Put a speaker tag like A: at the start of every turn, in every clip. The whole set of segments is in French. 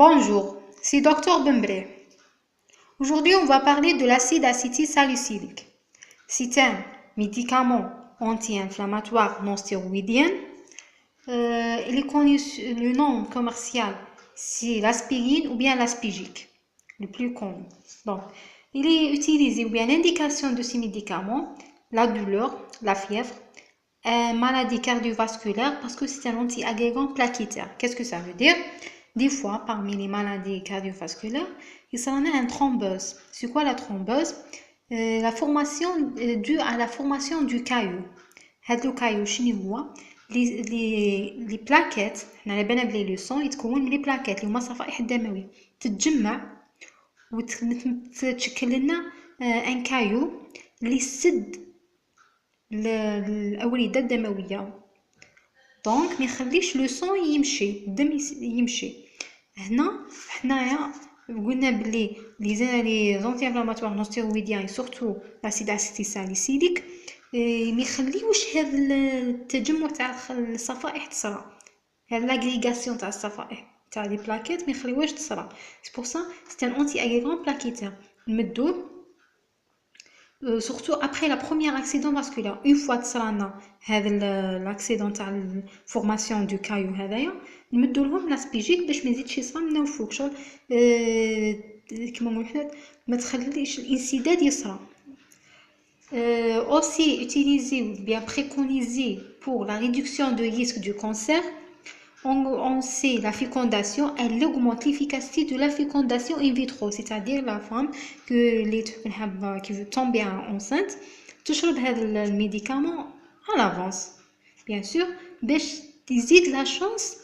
A: Bonjour, c'est Dr Bembre. Aujourd'hui, on va parler de l'acide acétylsalicylique. C'est un médicament anti-inflammatoire non stéroïdien. Il est connu, le nom commercial, c'est l'aspirine ou bien l'aspigique, le plus connu. Donc, il est utilisé ou bien l'indication de ces médicaments, la douleur, la fièvre, maladie cardiovasculaire parce que c'est un anti-agrégant plaquettaire. Qu'est-ce que ça veut dire? Des fois, parmi les maladies cardiovasculaires, il s'en a une thrombose. C'est quoi la thrombose? La formation due à la formation du caillou. هذا الكايو شنو هو؟ les plaquettes حنا على بالنا بلي لو سون يتكون من لي بلاكيت اللي هما الصفائح الدمويه تتجمع وتشكل لنا ان كايو اللي يسد الاورده الدمويه دونك ما يخليش لو سون يمشي الدم يمشي. هنا حنايا قلنا بلي لي زونتي انفلاماتوار نون ستيرويديان سورتو لاسيد اسيتيلساليسيليك ما يخليوش هذا التجمع تاع الصفائح تصرى، هاد لاغريغاسيون تاع الصفائح تاع لي بلاكيت ما يخليوهاش تصرى. سي بور سا سي ان انتي اغريغون بلاكيتير نمدوه surtout après la première accident vasculaire. Une fois تصرانا هذا l'accident تاع الفورماسيون دو كايو هذايا نمدو لهم لاسبيجيك باش ما يزيدش يصرى من الفوق شغل كيما نقولوا حنا ما تخليش الانسداد يصرى. Aussi utilisé ou bien préconisé pour la réduction de risque du cancer. On sait la fécondation, elle augmente l'efficacité de la fécondation in vitro, c'est-à-dire la femme qui veut tomber enceinte, تشرب هذا الميديكامون à l'avance, bien sûr, باش تزيد la chance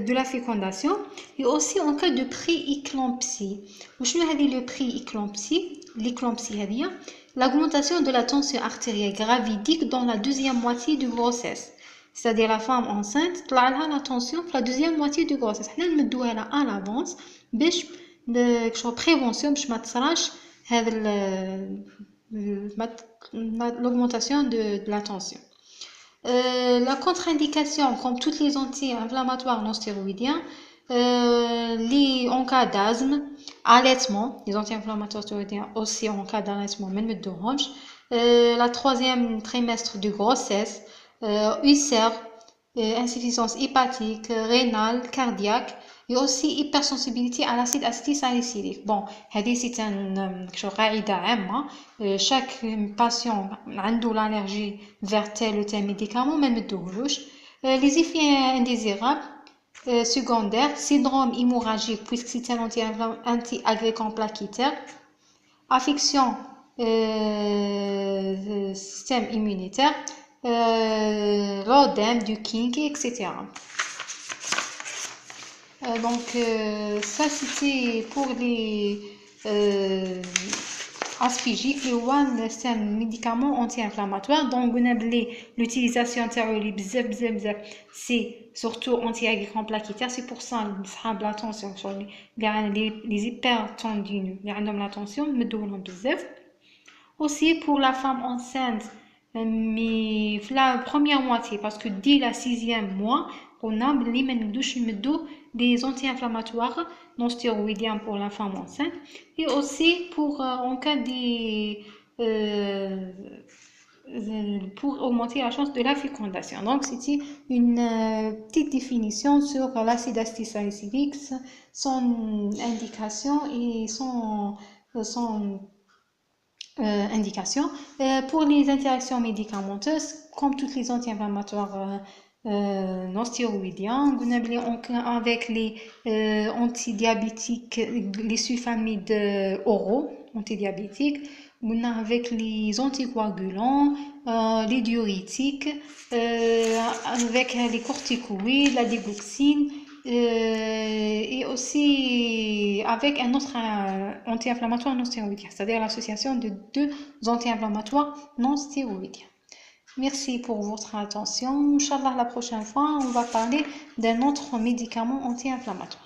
A: de la fécondation. Et aussi en cas de pré-éclampsie. وشنو هذه le pré-éclampsie? L'éclampsie هذه l'augmentation de la tension artérielle gravidique dans la deuxième moitié de grossesse. C'est-à-dire la femme enceinte طلع لها la tension في la deuxième moitié de grossesse. حنا نمدوها لها à l'avance باش prévention باش ما تصراش هذا l'augmentation de la tension. La contre-indication, comme toutes les anti-inflammatoires non stéroïdiens, en cas d'asthme, allaitement, les anti-inflammatoires stéroïdiens aussi en cas d'allaitement, même de ronge, la troisième trimestre de grossesse, ulcère, insuffisance hépatique, rénale, cardiaque, et aussi hypersensibilité à l'acide acétylsalicylique. Bon, c'est une قاعدة عامة. Chaque patient عنده l'allergie vers tel ou tel médicament, ما ندوهلوش. Les effets indésirables secondaires, syndrome hémorragique puisque c'est un anti-agrégant plaquettaire, affection système immunitaire, l'œdème, du kink, etc. Donc ça c'était pour les aspigiques. Le one c'est un médicament anti-inflammatoire. Donc on a l'utilisation تاعو بزاف c'est surtout anti-agrégant plaquettaire. C'est pour ça نسحب la tension les hypertendus اللي عندهم la tension ندوهم بزاف. Aussi pour la femme enceinte, mais la première moitié, parce que dès la 6e mois, on a des anti-inflammatoires non stéroïdiens pour la femme enceinte, et aussi pour en cas pour augmenter la chance de la fécondation. Donc c'était une petite définition sur l'acide acétylsalicylique, son indication et son indication. Pour les interactions médicamenteuses, comme toutes les anti-inflammatoires non stéroïdiens, avec les antidiabétiques, les sulfamides oraux antidiabétiques, avec les anticoagulants, les diurétiques, avec les corticoïdes, la digoxine, et aussi avec un autre anti-inflammatoire non stéroïdien, c'est-à-dire l'association de deux anti-inflammatoires non stéroïdiens. Merci pour votre attention. Inch'Allah, la prochaine fois, on va parler d'un autre médicament anti-inflammatoire.